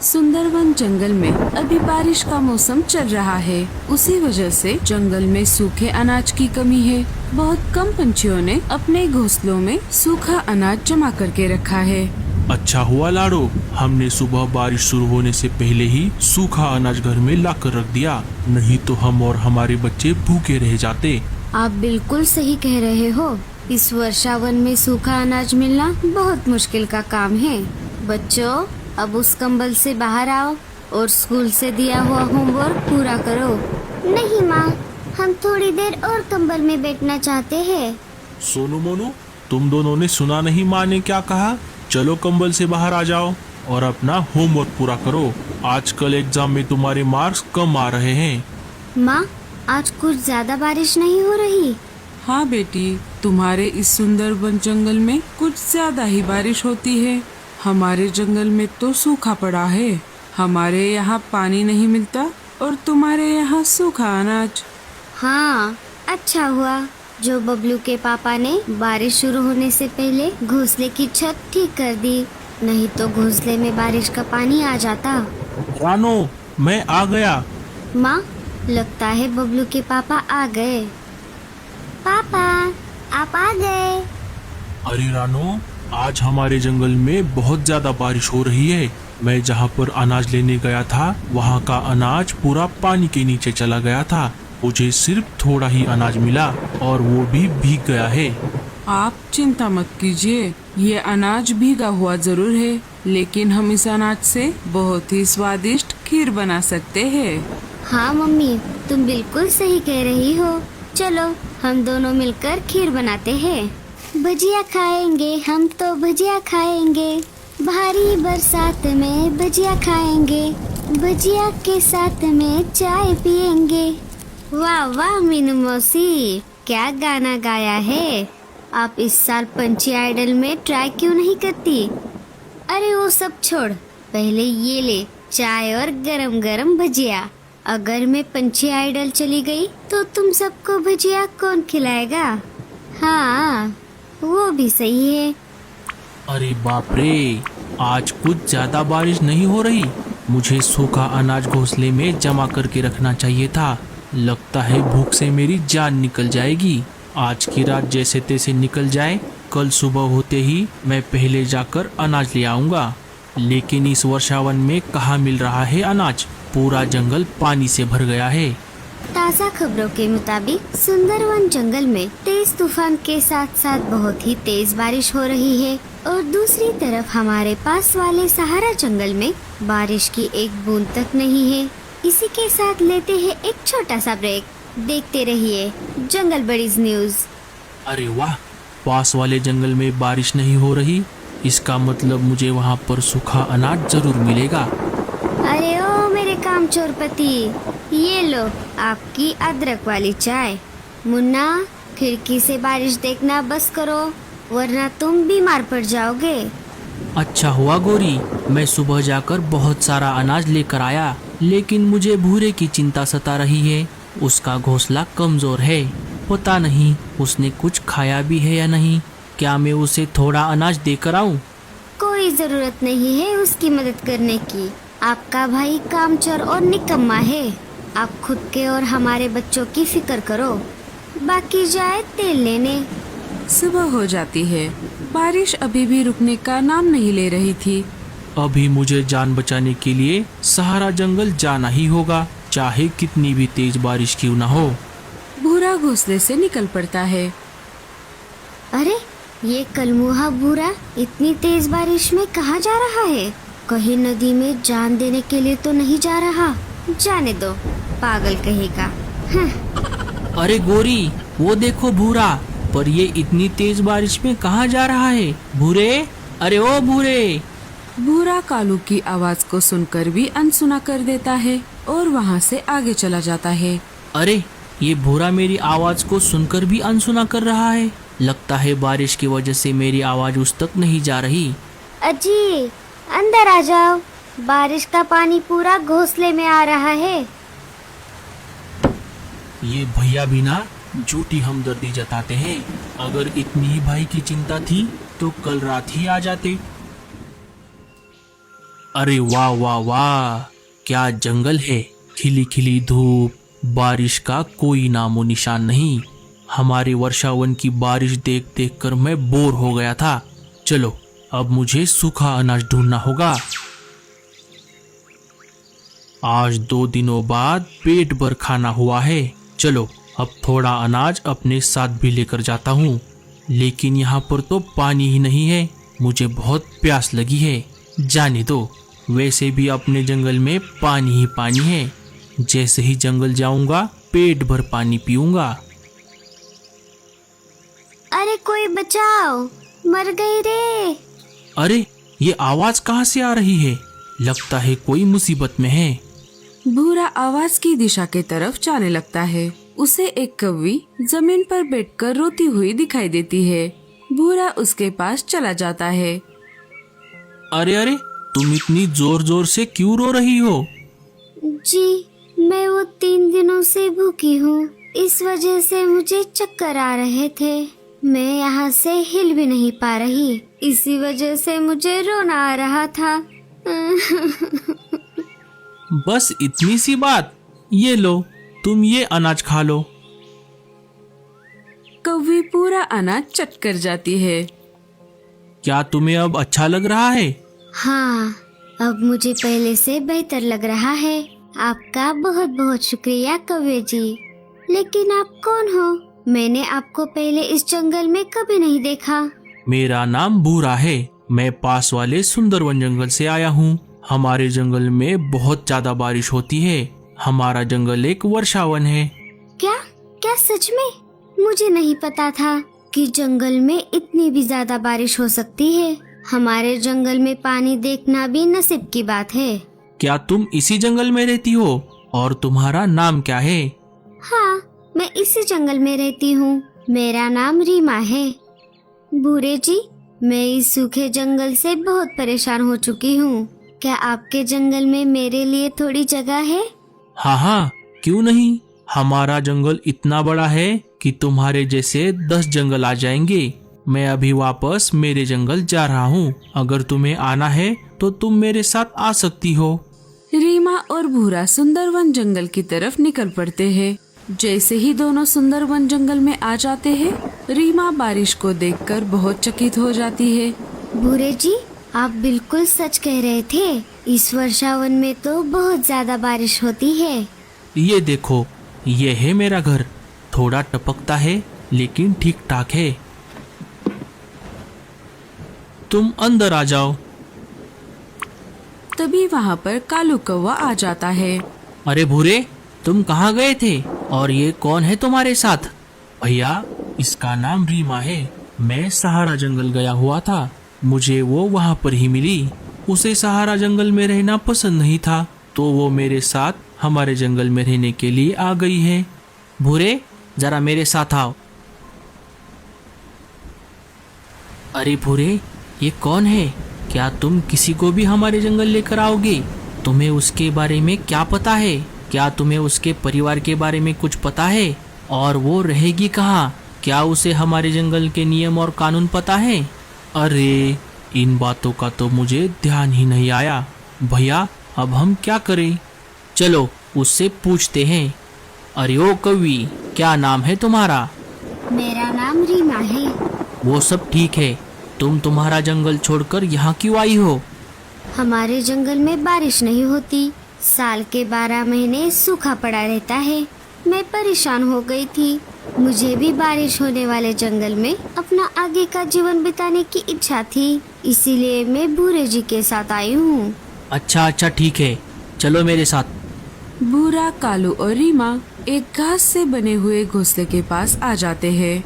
सुंदरवन जंगल में अभी बारिश का मौसम चल रहा है। उसी वजह से जंगल में सूखे अनाज की कमी है। बहुत कम पंछियों ने अपने घोंसलों में सूखा अनाज जमा करके रखा है। अच्छा हुआ लाडो, हमने सुबह बारिश शुरू होने से पहले ही सूखा अनाज घर में लाकर रख दिया, नहीं तो हम और हमारे बच्चे भूखे रह जाते। आप बिल्कुल सही कह रहे हो। इस वर्षावन में सूखा अनाज मिलना बहुत मुश्किल का काम है। बच्चों, अब उस कंबल से बाहर आओ और स्कूल से दिया हुआ होमवर्क पूरा करो। नहीं माँ, हम थोड़ी देर और कंबल में बैठना चाहते हैं। सोनू मोनू, तुम दोनों ने सुना नहीं माँ ने क्या कहा? चलो कंबल से बाहर आ जाओ और अपना होमवर्क पूरा करो। आजकल एग्जाम में तुम्हारे मार्क्स कम आ रहे हैं। माँ, आज कुछ ज्यादा बारिश नहीं हो रही? हाँ बेटी, तुम्हारे इस सुंदरवन जंगल में कुछ ज्यादा ही बारिश होती है। हमारे जंगल में तो सूखा पड़ा है। हमारे यहाँ पानी नहीं मिलता और तुम्हारे यहाँ सूखा अनाज। हाँ, अच्छा हुआ जो बबलू के पापा ने बारिश शुरू होने से पहले घोंसले की छत ठीक कर दी, नहीं तो घोंसले में बारिश का पानी आ जाता। रानो, मैं आ गया। माँ, लगता है बबलू के पापा आ गए। पापा, आप आ गए। अरे रानो, आज हमारे जंगल में बहुत ज्यादा बारिश हो रही है। मैं जहाँ पर अनाज लेने गया था, वहाँ का अनाज पूरा पानी के नीचे चला गया था। मुझे सिर्फ थोड़ा ही अनाज मिला और वो भी भीग गया है। आप चिंता मत कीजिए, ये अनाज भीगा हुआ जरूर है, लेकिन हम इस अनाज से बहुत ही स्वादिष्ट खीर बना सकते हैं। हाँ मम्मी, तुम बिल्कुल सही कह रही हो। चलो हम दोनों मिलकर खीर बनाते हैं। भजिया खाएंगे, हम तो भजिया खाएंगे। भारी बरसात में भजिया खाएंगे, भजिया के साथ में चाय पिएंगे। वाह वाह मीनू मौसी, क्या गाना गाया है। आप इस साल पंछी आइडल में ट्राई क्यों नहीं करती? अरे वो सब छोड़, पहले ये ले चाय और गरम गरम भजिया। अगर मैं पंछी आइडल चली गई तो तुम सबको भजिया कौन खिलाएगा? हाँ, वो भी सही है। अरे बाप रे, आज कुछ ज्यादा बारिश नहीं हो रही। मुझे सूखा अनाज घोंसले में जमा करके रखना चाहिए था। लगता है भूख से मेरी जान निकल जाएगी। आज की रात जैसे तैसे निकल जाए, कल सुबह होते ही मैं पहले जाकर अनाज ले आऊंगा। लेकिन इस वर्षावन में कहाँ मिल रहा है अनाज? पूरा जंगल पानी से भर गया है। ताज़ा खबरों के मुताबिक सुंदरवन जंगल में तेज तूफान के साथ साथ बहुत ही तेज बारिश हो रही है और दूसरी तरफ हमारे पास वाले सहारा जंगल में बारिश की एक बूंद तक नहीं है। इसी के साथ लेते हैं एक छोटा सा ब्रेक। देखते रहिए जंगल बडीज न्यूज। अरे वाह, पास वाले जंगल में बारिश नहीं हो रही, इसका मतलब मुझे वहाँ पर सूखा अनाज जरूर मिलेगा। अरे ओ मेरे कामचोर पति, ये लो आपकी अदरक वाली चाय। मुन्ना, खिड़की से बारिश देखना बस करो, वरना तुम बीमार पड़ जाओगे। अच्छा हुआ गोरी, मैं सुबह जाकर बहुत सारा अनाज लेकर आया, लेकिन मुझे भूरे की चिंता सता रही है। उसका घोंसला कमजोर है, पता नहीं उसने कुछ खाया भी है या नहीं। क्या मैं उसे थोड़ा अनाज देकर आऊं? कोई जरूरत नहीं है उसकी मदद करने की। आपका भाई कामचोर और निकम्मा है। आप खुद के और हमारे बच्चों की फिक्र करो, बाकी जाए तेल लेने। सुबह हो जाती है, बारिश अभी भी रुकने का नाम नहीं ले रही थी। अभी मुझे जान बचाने के लिए सहारा जंगल जाना ही होगा, चाहे कितनी भी तेज बारिश क्यों ना हो। भूरा घोंसले से निकल पड़ता है। अरे ये कलमुहा भूरा इतनी तेज बारिश में कहाँ जा रहा है? कहीं नदी में जान देने के लिए तो नहीं जा रहा? जाने दो, पागल कहेगा। अरे गोरी, वो देखो भूरा, पर ये इतनी तेज बारिश में कहाँ जा रहा है? भूरे, अरे ओ भूरे। भूरा कालू की आवाज को सुनकर भी अनसुना कर देता है और वहाँ से आगे चला जाता है। अरे ये भूरा मेरी आवाज को सुनकर भी अनसुना कर रहा है। लगता है बारिश की वजह से मेरी आवाज उस तक नहीं जा रही। अजी, अंदर आ जाओ, बारिश का पानी पूरा घोंसले में आ रहा है। ये भैया भी ना झूठी हमदर्दी जताते हैं। अगर इतनी ही भाई की चिंता थी तो कल रात ही आ जाते। अरे वाह वाह वाह, क्या जंगल है। खिली खिली धूप, बारिश का कोई नामो निशान नहीं। हमारे वर्षावन की बारिश देख देख कर मैं बोर हो गया था। चलो अब मुझे सूखा अनाज ढूंढना होगा। आज 2 दिनों बाद पेट भर खाना हुआ है। चलो अब थोड़ा अनाज अपने साथ भी लेकर जाता हूँ। लेकिन यहाँ पर तो पानी ही नहीं है। मुझे बहुत प्यास लगी है। जाने दो, वैसे भी अपने जंगल में पानी ही पानी है। जैसे ही जंगल जाऊंगा पेट भर पानी पीऊंगा। अरे कोई बचाओ, मर गई रे। अरे ये आवाज कहाँ से आ रही है? लगता है कोई मुसीबत में है। भूरा आवाज की दिशा के तरफ जाने लगता है। उसे एक कौवी जमीन पर बैठकर रोती हुई दिखाई देती है। भूरा उसके पास चला जाता है। अरे अरे, तुम इतनी जोर जोर से क्यों रो रही हो? जी, मैं वो 3 दिनों से भूखी हूँ। इस वजह से मुझे चक्कर आ रहे थे। मैं यहाँ से हिल भी नहीं पा रही। इसी वजह से मुझे रोना आ रहा था। बस इतनी सी बात? ये लो, तुम ये अनाज खा लो। कौवी पूरा अनाज चट कर जाती है। क्या तुम्हें अब अच्छा लग रहा है? हाँ, अब मुझे पहले से बेहतर लग रहा है। आपका बहुत बहुत शुक्रिया कौवे जी। लेकिन आप कौन हो? मैंने आपको पहले इस जंगल में कभी नहीं देखा। मेरा नाम भूरा है। मैं पास वाले सुंदरवन जंगल से आया हूँ। हमारे जंगल में बहुत ज्यादा बारिश होती है। हमारा जंगल एक वर्षावन है। क्या क्या सच में? मुझे नहीं पता था कि जंगल में इतनी भी ज्यादा बारिश हो सकती है। हमारे जंगल में पानी देखना भी नसीब की बात है। क्या तुम इसी जंगल में रहती हो? और तुम्हारा नाम क्या है? हाँ, मैं इसी जंगल में रहती हूँ। मेरा नाम रीमा है। भूरे जी, मैं इस सूखे जंगल से बहुत परेशान हो चुकी हूँ। क्या आपके जंगल में मेरे लिए थोड़ी जगह है? हाँ हाँ, क्यों नहीं। हमारा जंगल इतना बड़ा है कि तुम्हारे जैसे 10 जंगल आ जाएंगे। मैं अभी वापस मेरे जंगल जा रहा हूँ। अगर तुम्हें आना है तो तुम मेरे साथ आ सकती हो। रीमा और भूरा सुंदरवन जंगल की तरफ निकल पड़ते हैं। जैसे ही दोनों सुंदरवन जंगल में आ जाते हैं, रीमा बारिश को देखकर बहुत चकित हो जाती है। भूरे जी, आप बिल्कुल सच कह रहे थे। इस वर्षावन में तो बहुत ज्यादा बारिश होती है। ये देखो, ये है मेरा घर। थोड़ा टपकता है लेकिन ठीक ठाक है। तुम अंदर आ जाओ। तभी वहाँ पर कालू कौवा आ जाता है। अरे भूरे, तुम कहाँ गए थे? और ये कौन है तुम्हारे साथ? भैया, इसका नाम रीमा है। मैं सहारा जंगल गया हुआ था। मुझे वो वहाँ पर ही मिली। उसे सहारा जंगल में रहना पसंद नहीं था, तो वो मेरे साथ हमारे जंगल में रहने के लिए आ गई है। भूरे, जरा मेरे साथ आओ। अरे भूरे, ये कौन है? क्या तुम किसी को भी हमारे जंगल लेकर आओगे? तुम्हें उसके बारे में क्या पता है? क्या तुम्हें उसके परिवार के बारे में कुछ पता है? और वो रहेगी कहाँ? क्या उसे हमारे जंगल के नियम और कानून पता है? अरे, इन बातों का तो मुझे ध्यान ही नहीं आया। भैया, अब हम क्या करें? चलो उससे पूछते हैं। अरे ओ कौवी, क्या नाम है तुम्हारा? मेरा नाम रीमा है। वो सब ठीक है, तुम्हारा जंगल छोड़कर यहाँ क्यों आई हो? हमारे जंगल में बारिश नहीं होती। साल के 12 महीने सूखा पड़ा रहता है। मैं परेशान हो गई थी। मुझे भी बारिश होने वाले जंगल में अपना आगे का जीवन बिताने की इच्छा थी। इसीलिए मैं भूरे जी के साथ आई हूँ। अच्छा ठीक है, चलो मेरे साथ। भूरा, कालू और रीमा एक घास से बने हुए घोंसले के पास आ जाते हैं।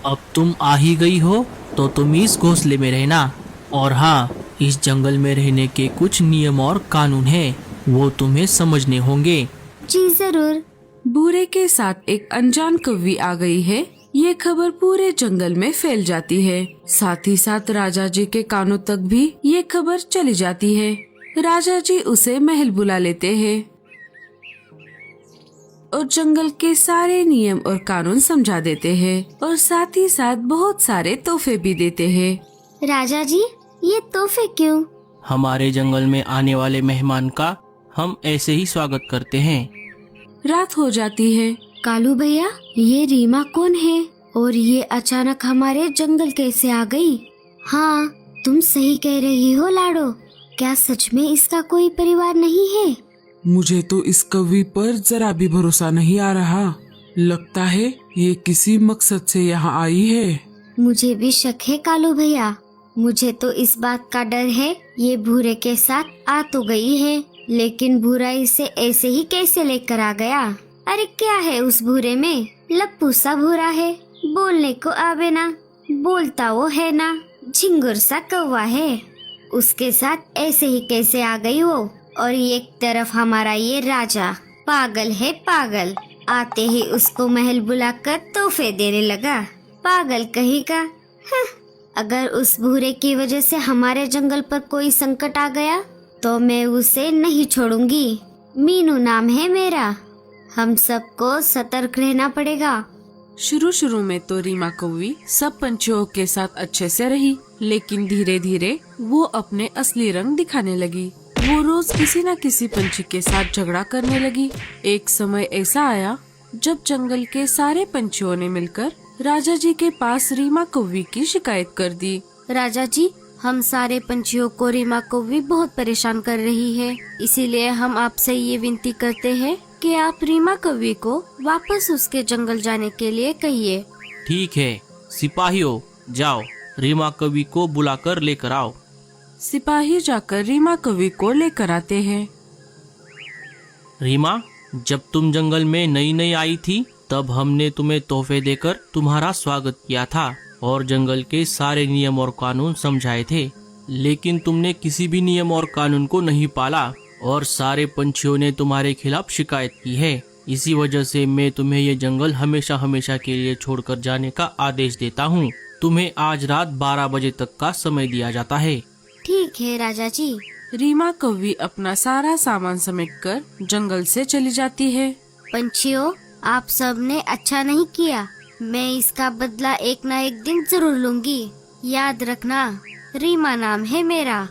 अब तुम आ ही गई हो तो तुम इस घोंसले में रहना। और हाँ, इस जंगल में रहने के कुछ नियम और कानून हैं, वो तुम्हें समझने होंगे। जी जरूर। भूरे के साथ एक अनजान कौवी आ गई है। ये खबर पूरे जंगल में फैल जाती है। साथ ही साथ राजा जी के कानों तक भी ये खबर चली जाती है। राजा जी उसे महल बुला लेते हैं और जंगल के सारे नियम और कानून समझा देते हैं और साथ ही साथ बहुत सारे तोहफे भी देते हैं। राजा जी, ये तोहफे क्यों? हमारे जंगल में आने वाले मेहमान का हम ऐसे ही स्वागत करते हैं। रात हो जाती है। कालू भैया, ये रीमा कौन है और ये अचानक हमारे जंगल कैसे आ गई? हाँ, तुम सही कह रही हो लाडो। क्या सच में इसका कोई परिवार नहीं है? मुझे तो इस कौवी पर जरा भी भरोसा नहीं आ रहा। लगता है ये किसी मकसद से यहाँ आई है। मुझे भी शक है कालू भैया। मुझे तो इस बात का डर है ये भूरे के साथ आ तो गई है, लेकिन भूरा इसे ऐसे ही कैसे लेकर आ गया? अरे क्या है उस भूरे में? लप्पू सा भूरा है, बोलने को आवे ना, बोलता वो है ना, झिंगुर सा कौवा है। उसके साथ ऐसे ही कैसे आ गई वो? और एक तरफ हमारा ये राजा पागल है पागल, आते ही उसको महल बुलाकर तोहफे देने लगा। पागल कहीं का। अगर उस भूरे की वजह से हमारे जंगल पर कोई संकट आ गया तो मैं उसे नहीं छोड़ूंगी। मीनू नाम है मेरा। हम सबको सतर्क रहना पड़ेगा। शुरू में तो रीमा कौवी सब पंछियों के साथ अच्छे से रही, लेकिन धीरे धीरे वो अपने असली रंग दिखाने लगी। वो रोज किसी न किसी पंछी के साथ झगड़ा करने लगी। एक समय ऐसा आया जब जंगल के सारे पंछियों ने मिलकर राजा जी के पास रीमा कौवी की शिकायत कर दी। राजा जी, हम सारे पंछियों को रीमा कौवी बहुत परेशान कर रही है, इसीलिए हम आपसे ये विनती करते हैं कि आप रीमा कौवी को वापस उसके जंगल जाने के लिए कहिए। ठीक है सिपाहियों, जाओ रीमा कवि को बुलाकर लेकर आओ। सिपाही जाकर रीमा कौवी को लेकर आते हैं। रीमा, जब तुम जंगल में नई नई आई थी तब हमने तुम्हें तोहफे देकर तुम्हारा स्वागत किया था और जंगल के सारे नियम और कानून समझाए थे, लेकिन तुमने किसी भी नियम और कानून को नहीं पाला और सारे पंछियों ने तुम्हारे खिलाफ शिकायत की है। इसी वजह से मैं तुम्हें ये जंगल हमेशा हमेशा के लिए छोड़कर जाने का आदेश देता हूँ। तुम्हें आज रात 12 बजे तक का समय दिया जाता है। ठीक है राजा जी। रीमा कौवी अपना सारा सामान समेटकर जंगल से चली जाती है। पंछियों, आप सब ने अच्छा नहीं किया। मैं इसका बदला एक ना एक दिन जरूर लूंगी। याद रखना, रीमा नाम है मेरा।